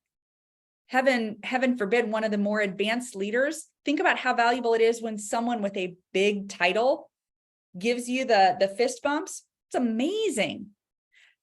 Speaker 2: heaven forbid, one of the more advanced leaders, think about how valuable it is when someone with a big title gives you the fist bumps. It's amazing.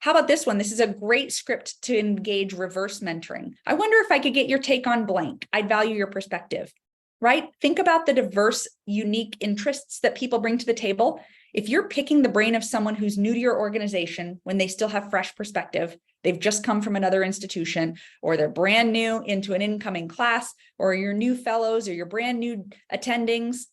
Speaker 2: How about this one? This is a great script to engage reverse mentoring. I wonder if I could get your take on blank. I'd value your perspective, right? Think about the diverse, unique interests that people bring to the table. If you're picking the brain of someone who's new to your organization when they still have fresh perspective, they've just come from another institution, or they're brand new into an incoming class, or your new fellows or your brand new attendings,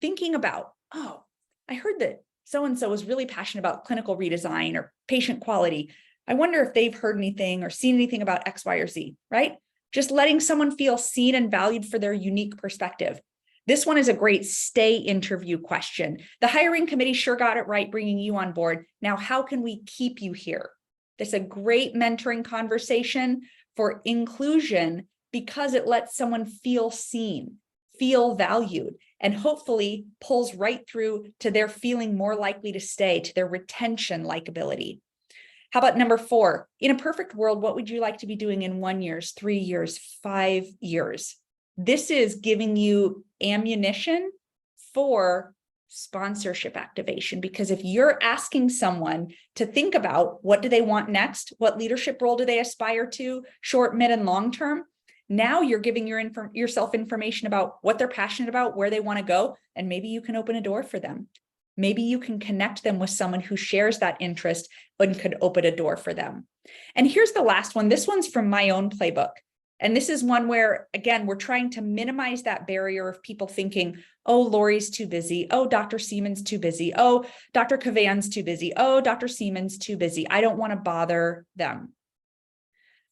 Speaker 2: thinking about, oh, I heard that so-and-so was really passionate about clinical redesign or patient quality. I wonder if they've heard anything or seen anything about X, Y, or Z, right? Just letting someone feel seen and valued for their unique perspective. This one is a great stay interview question. The hiring committee sure got it right bringing you on board. Now, how can we keep you here? That's a great mentoring conversation for inclusion because it lets someone feel seen, feel valued, and hopefully pulls right through to their feeling more likely to stay, to their retention likability. How about number 4? In a perfect world, what would you like to be doing in 1 year, 3 years, 5 years? This is giving you ammunition for sponsorship activation, because if you're asking someone to think about what do they want next, what leadership role do they aspire to, short, mid, and long term, now you're giving yourself information about what they're passionate about, where they want to go, and maybe you can open a door for them. Maybe you can connect them with someone who shares that interest and could open a door for them. And here's the last one. This one's from my own playbook. And this is one where, again, we're trying to minimize that barrier of people thinking, oh, Laurie's too busy. Oh, Dr. Seaman's too busy. Oh, Dr. Kavan's too busy. Oh, Dr. Seaman's too busy. I don't want to bother them.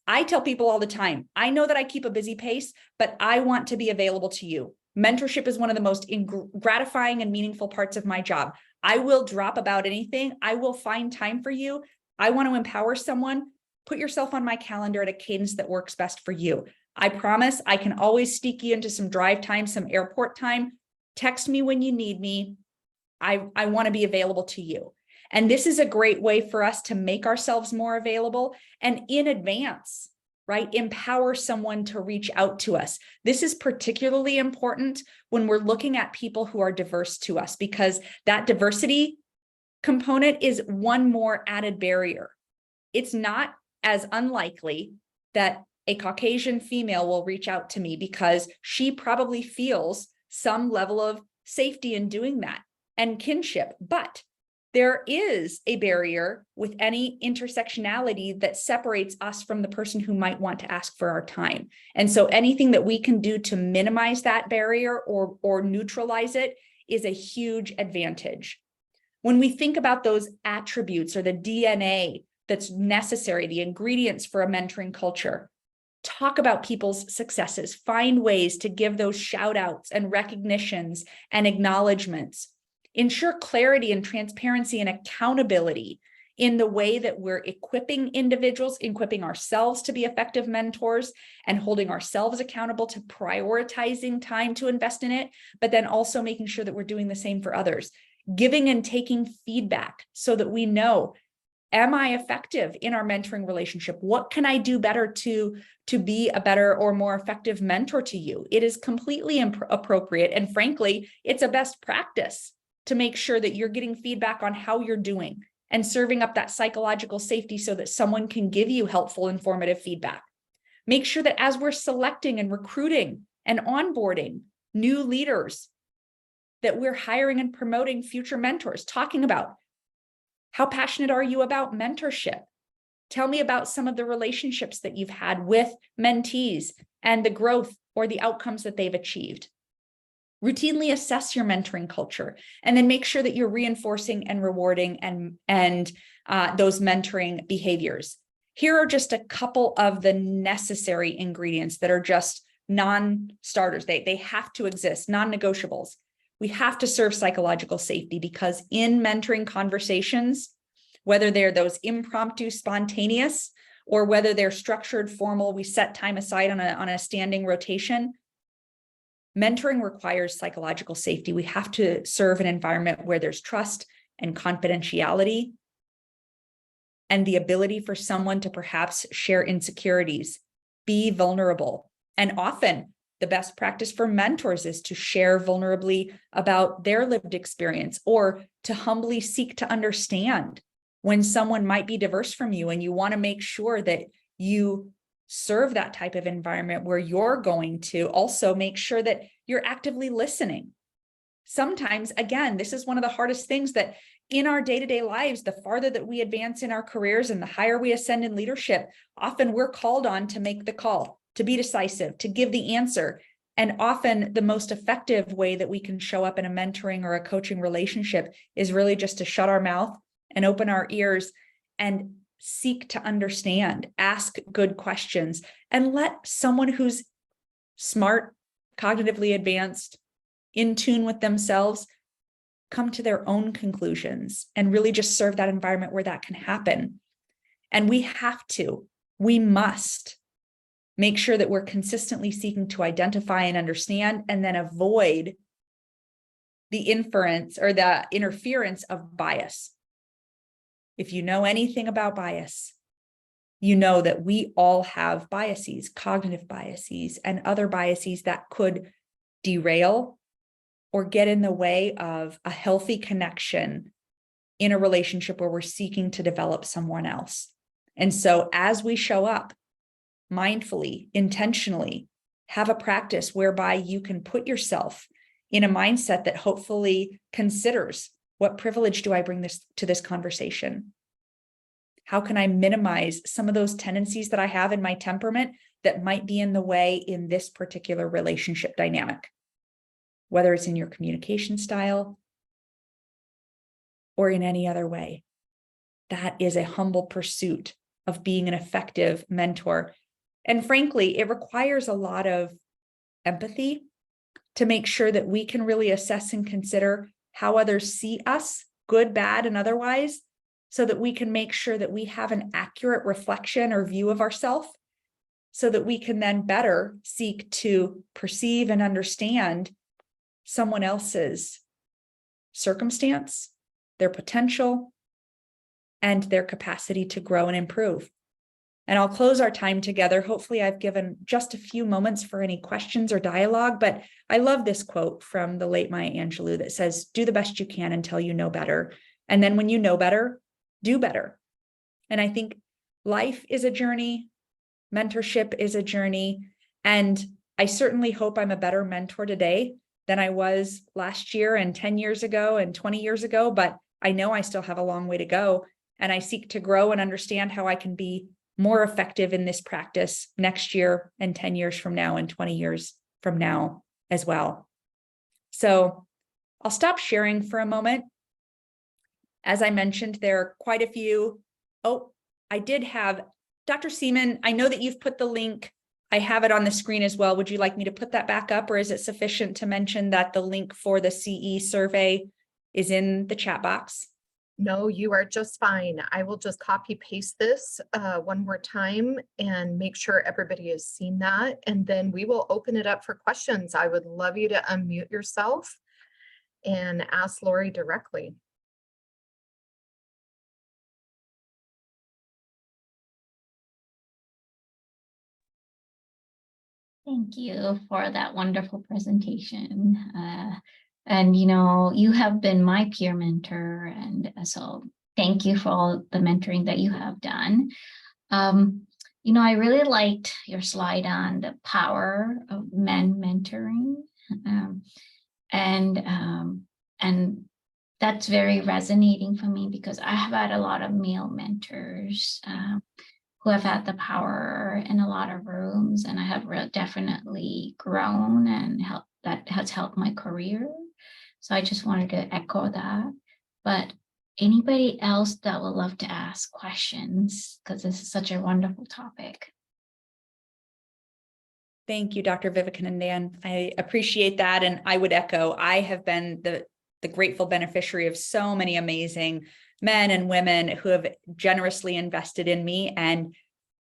Speaker 2: I tell people all the time, I know that I keep a busy pace, but I want to be available to you. Mentorship is one of the most gratifying and meaningful parts of my job. I will drop about anything. I will find time for you. I want to empower someone. Put yourself on my calendar at a cadence that works best for you. I promise I can always sneak you into some drive time, some airport time. Text me when you need me. I want to be available to you. And this is a great way for us to make ourselves more available and in advance, right? Empower someone to reach out to us. This is particularly important when we're looking at people who are diverse to us, because that diversity component is one more added barrier. It's not as unlikely that a Caucasian female will reach out to me because she probably feels some level of safety in doing that and kinship, but there is a barrier with any intersectionality that separates us from the person who might want to ask for our time. And so anything that we can do to minimize that barrier or neutralize it is a huge advantage. When we think about those attributes or the DNA that's necessary, the ingredients for a mentoring culture, talk about people's successes, find ways to give those shout outs and recognitions and acknowledgements. Ensure clarity and transparency and accountability in the way that we're equipping individuals, equipping ourselves to be effective mentors, and holding ourselves accountable to prioritizing time to invest in it, but then also making sure that we're doing the same for others. Giving and taking feedback so that we know, am I effective in our mentoring relationship? What can I do better to be a better or more effective mentor to you? It is completely appropriate. And frankly, it's a best practice to make sure that you're getting feedback on how you're doing and serving up that psychological safety so that someone can give you helpful, informative feedback. Make sure that as we're selecting and recruiting and onboarding new leaders, that we're hiring and promoting future mentors, talking about how passionate are you about mentorship? Tell me about some of the relationships that you've had with mentees and the growth or the outcomes that they've achieved. Routinely assess your mentoring culture, and then make sure that you're reinforcing and rewarding and those mentoring behaviors. Here are just a couple of the necessary ingredients that are just non-starters. They have to exist, non-negotiables. We have to serve psychological safety, because in mentoring conversations, whether they're those impromptu, spontaneous, or whether they're structured, formal, we set time aside on a standing rotation. Mentoring requires psychological safety. We have to serve an environment where there's trust and confidentiality and the ability for someone to perhaps share insecurities, be vulnerable. And often the best practice for mentors is to share vulnerably about their lived experience, or to humbly seek to understand when someone might be diverse from you, and you want to make sure that you serve that type of environment where you're going to also make sure that you're actively listening. Sometimes, again, this is one of the hardest things, that in our day-to-day lives, the farther that we advance in our careers and the higher we ascend in leadership, often we're called on to make the call, to be decisive, to give the answer. And often the most effective way that we can show up in a mentoring or a coaching relationship is really just to shut our mouth and open our ears and seek to understand, ask good questions, and let someone who's smart, cognitively advanced, in tune with themselves, come to their own conclusions, and really just serve that environment where that can happen. And we must make sure that we're consistently seeking to identify and understand, and then avoid the inference or the interference of bias. If you know anything about bias, you know that we all have biases, cognitive biases, and other biases that could derail or get in the way of a healthy connection in a relationship where we're seeking to develop someone else. And so as we show up mindfully, intentionally, have a practice whereby you can put yourself in a mindset that hopefully considers, what privilege do I bring to this conversation? How can I minimize some of those tendencies that I have in my temperament that might be in the way in this particular relationship dynamic? Whether it's in your communication style or in any other way. That is a humble pursuit of being an effective mentor. And frankly, it requires a lot of empathy to make sure that we can really assess and consider how others see us, good, bad, and otherwise, so that we can make sure that we have an accurate reflection or view of ourselves, so that we can then better seek to perceive and understand someone else's circumstance, their potential, and their capacity to grow and improve. And I'll close our time together. Hopefully I've given just a few moments for any questions or dialogue, but I love this quote from the late Maya Angelou that says, do the best you can until you know better. And then when you know better, do better. And I think life is a journey, mentorship is a journey, and I certainly hope I'm a better mentor today than I was last year and 10 years ago and 20 years ago, but I know I still have a long way to go, and I seek to grow and understand how I can be more effective in this practice next year and 10 years from now and 20 years from now as well. So I'll stop sharing for a moment. As I mentioned, there are quite a few. Oh, I did have Dr. Seaman. I know that you've put the link. I have it on the screen as well. Would you like me to put that back up, or is it sufficient to mention that the link for the CE survey is in the chat box?
Speaker 1: No, you are just fine. I will just copy paste this one more time and make sure everybody has seen that. And then we will open it up for questions. I would love you to unmute yourself and ask Laurie directly.
Speaker 3: Thank you for that wonderful presentation. And you have been my peer mentor, and so thank you for all the mentoring that you have done. I really liked your slide on the power of men mentoring, and that's very resonating for me, because I have had a lot of male mentors who have had the power in a lot of rooms, and I have definitely grown, and that has helped my career. So I just wanted to echo that. But anybody else that would love to ask questions, because this is such a wonderful topic.
Speaker 2: Thank you, Dr. Vivekanandan. I appreciate that. And I would echo, I have been the grateful beneficiary of so many amazing men and women who have generously invested in me. And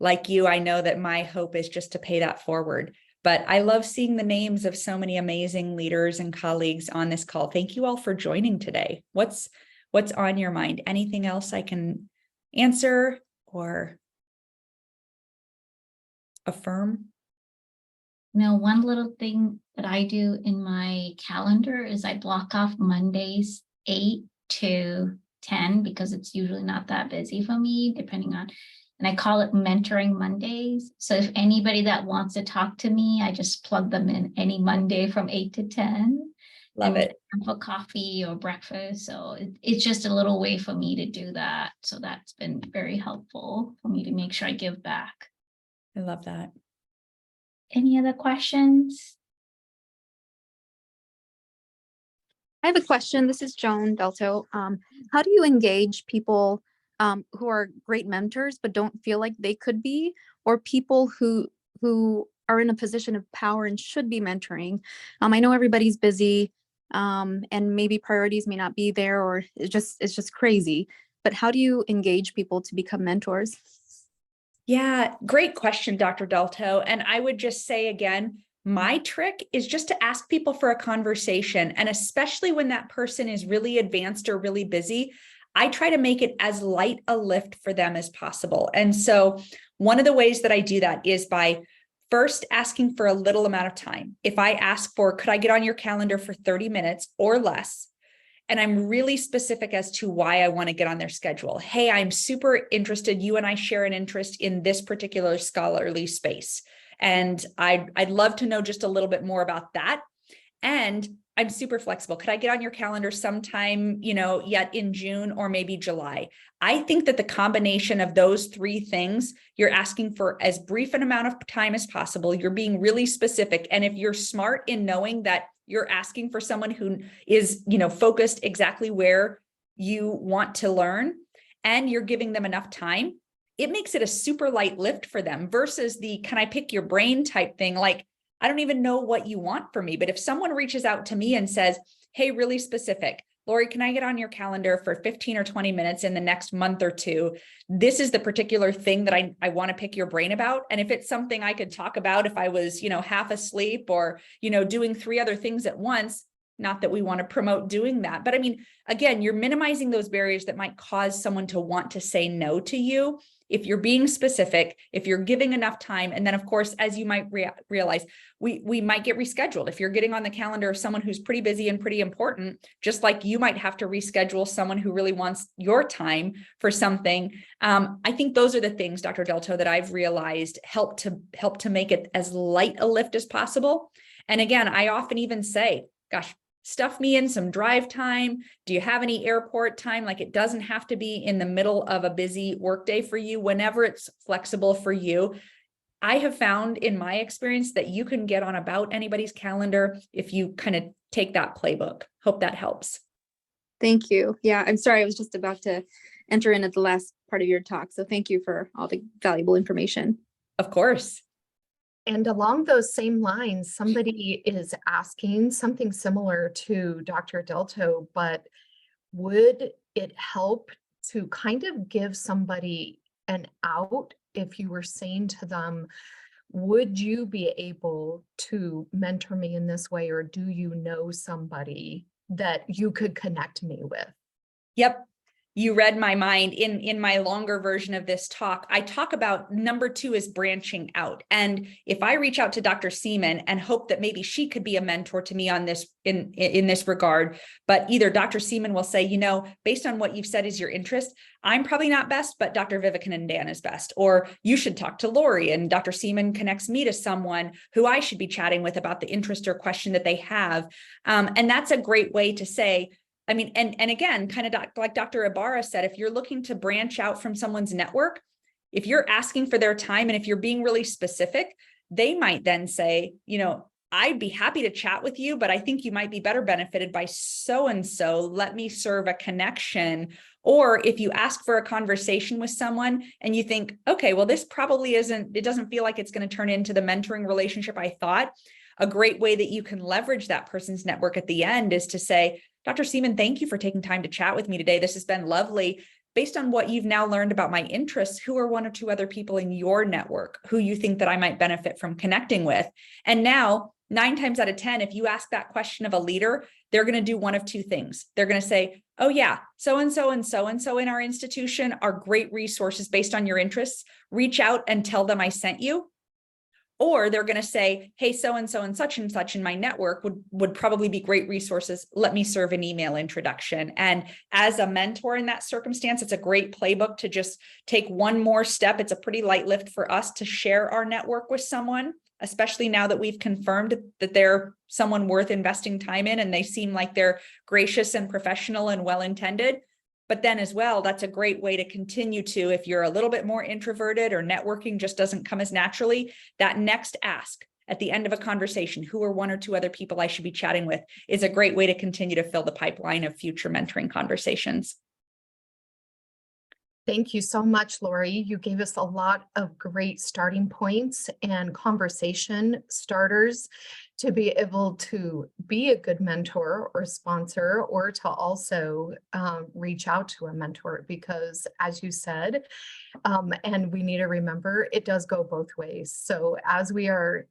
Speaker 2: like you, I know that my hope is just to pay that forward. But I love seeing the names of so many amazing leaders and colleagues on this call. Thank you all for joining today. What's on your mind? Anything else I can answer or affirm?
Speaker 3: Now, one little thing that I do in my calendar is I block off Mondays 8 to 10 because it's usually not that busy for me, depending on, and I call it Mentoring Mondays. So if anybody that wants to talk to me, I just plug them in any Monday from 8 to 10.
Speaker 2: Love it.
Speaker 3: For coffee or breakfast. So it's just a little way for me to do that. So that's been very helpful for me to make sure I give back.
Speaker 2: I love that.
Speaker 3: Any other questions?
Speaker 4: I have a question. This is Joan Delto. How do you engage people who are great mentors but don't feel like they could be, or people who are in a position of power and should be mentoring? I know everybody's busy, and maybe priorities may not be there, or it's just crazy. But how do you engage people to become mentors?
Speaker 2: Yeah, great question, Dr. Delto. And I would just say again, my trick is just to ask people for a conversation. And especially when that person is really advanced or really busy, I try to make it as light a lift for them as possible. And so one of the ways that I do that is by first asking for a little amount of time. If I ask for, could I get on your calendar for 30 minutes or less? And I'm really specific as to why I want to get on their schedule. Hey, I'm super interested. You and I share an interest in this particular scholarly space. And I'd love to know just a little bit more about that. And I'm super flexible. Could I get on your calendar sometime, yet in June or maybe July? I think that the combination of those three things, you're asking for as brief an amount of time as possible. You're being really specific. And if you're smart in knowing that you're asking for someone who is, focused exactly where you want to learn, and you're giving them enough time, it makes it a super light lift for them versus the, can I pick your brain type thing? Like, I don't even know what you want from me. But if someone reaches out to me and says, hey, really specific, Laurie, can I get on your calendar for 15 or 20 minutes in the next month or two? This is the particular thing that I want to pick your brain about. And if it's something I could talk about if I was, half asleep or, doing 3 other things at once, not that we want to promote doing that. But I mean, again, you're minimizing those barriers that might cause someone to want to say no to you. If you're being specific, if you're giving enough time, and then of course, as you might realize, we might get rescheduled. If you're getting on the calendar of someone who's pretty busy and pretty important, just like you might have to reschedule someone who really wants your time for something. I think those are the things, Dr. Delto, that I've realized help to make it as light a lift as possible. And again, I often even say, gosh, stuff me in some drive time. Do you have any airport time? Like, it doesn't have to be in the middle of a busy workday for you, whenever it's flexible for you. I have found in my experience that you can get on about anybody's calendar if you kind of take that playbook. Hope that helps.
Speaker 4: Thank you. Yeah, I'm sorry. I was just about to enter in at the last part of your talk. So thank you for all the valuable information.
Speaker 2: Of course.
Speaker 1: And along those same lines, somebody is asking something similar to Dr. Delto, but would it help to kind of give somebody an out if you were saying to them, would you be able to mentor me in this way, or do you know somebody that you could connect me with?
Speaker 2: Yep. You read my mind. In my longer version of this talk, I talk about number 2 is branching out. And if I reach out to Dr. Seaman and hope that maybe she could be a mentor to me on this in this regard, but either Dr. Seaman will say, based on what you've said is your interest, I'm probably not best, but Dr. Vivekanandan is best. Or you should talk to Laurie, and Dr. Seaman connects me to someone who I should be chatting with about the interest or question that they have. And that's a great way to say, I mean, and again, kind of like Dr. Ibarra said, if you're looking to branch out from someone's network, if you're asking for their time and if you're being really specific, they might then say, I'd be happy to chat with you, but I think you might be better benefited by so-and-so. Let me serve a connection. Or if you ask for a conversation with someone and you think, okay, well, this probably it doesn't feel like it's going to turn into the mentoring relationship I thought. A great way that you can leverage that person's network at the end is to say, Dr. Seaman, thank you for taking time to chat with me today. This has been lovely. based on what you've now learned about my interests, who are 1 or 2 other people in your network who you think that I might benefit from connecting with? And now 9 times out of 10, if you ask that question of a leader, they're going to do one of 2 things. They're going to say, oh yeah, so-and-so and so-and-so in our institution are great resources based on your interests. Reach out and tell them I sent you. Or they're going to say, hey, so-and-so and such in my network would probably be great resources. Let me serve an email introduction. And as a mentor in that circumstance, it's a great playbook to just take one more step. It's a pretty light lift for us to share our network with someone, especially now that we've confirmed that they're someone worth investing time in and they seem like they're gracious and professional and well-intended. But then as well, that's a great way to continue to, if you're a little bit more introverted or networking just doesn't come as naturally, that next ask at the end of a conversation, who are 1 or 2 other people I should be chatting with, is a great way to continue to fill the pipeline of future mentoring conversations.
Speaker 1: Thank you so much, Laurie. You gave us a lot of great starting points and conversation starters to be able to be a good mentor or sponsor, or to also reach out to a mentor, because as you said, and we need to remember, it does go both ways. So as we are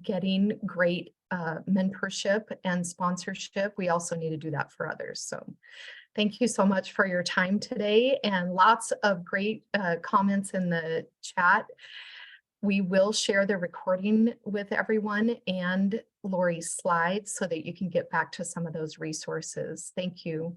Speaker 1: getting great mentorship and sponsorship, we also need to do that for others. So thank you so much for your time today, and lots of great comments in the chat. We will share the recording with everyone and Laurie's slides so that you can get back to some of those resources. Thank you.